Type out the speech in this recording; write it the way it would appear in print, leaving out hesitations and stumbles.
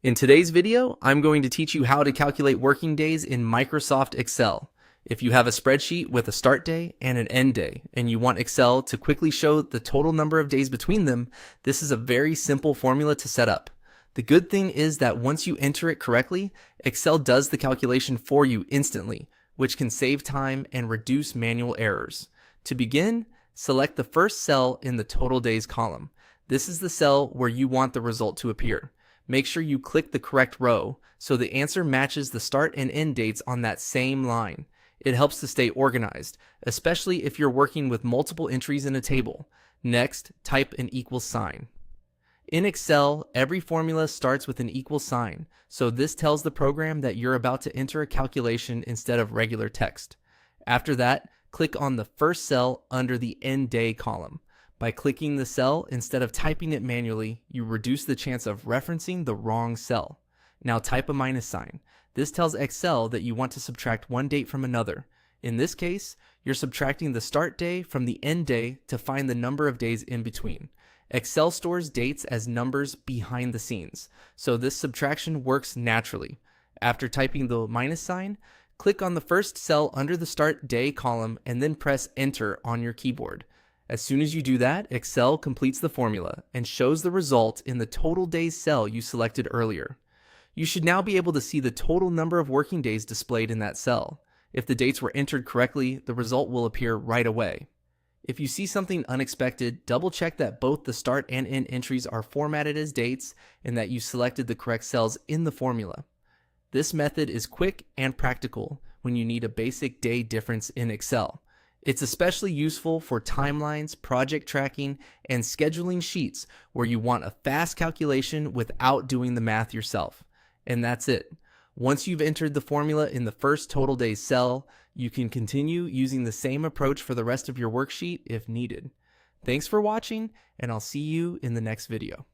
In today's video, I'm going to teach you how to calculate working days in Microsoft Excel. If you have a spreadsheet with a start day and an end day, and you want Excel to quickly show the total number of days between them, this is a very simple formula to set up. The good thing is that once you enter it correctly, Excel does the calculation for you instantly, which can save time and reduce manual errors. To begin, select the first cell in the total days column. This is the cell where you want the result to appear. Make sure you click the correct row so the answer matches the start and end dates on that same line. It helps to stay organized, especially if you're working with multiple entries in a table. Next, type an equal sign. In Excel, every formula starts with an equal sign, so this tells the program that you're about to enter a calculation instead of regular text. After that, click on the first cell under the end day column. By clicking the cell instead of typing it manually, you reduce the chance of referencing the wrong cell. Now type a minus sign. This tells Excel that you want to subtract one date from another. In this case, you're subtracting the start day from the end day to find the number of days in between. Excel stores dates as numbers behind the scenes, so this subtraction works naturally. After typing the minus sign, click on the first cell under the start day column and then press Enter on your keyboard. As soon as you do that, Excel completes the formula and shows the result in the total days cell you selected earlier. You should now be able to see the total number of working days displayed in that cell. If the dates were entered correctly, the result will appear right away. If you see something unexpected, double check that both the start and end entries are formatted as dates and that you selected the correct cells in the formula. This method is quick and practical when you need a basic day difference in Excel. It's especially useful for timelines, project tracking, and scheduling sheets where you want a fast calculation without doing the math yourself. And that's it. Once you've entered the formula in the first total days cell, you can continue using the same approach for the rest of your worksheet if needed. Thanks for watching, and I'll see you in the next video.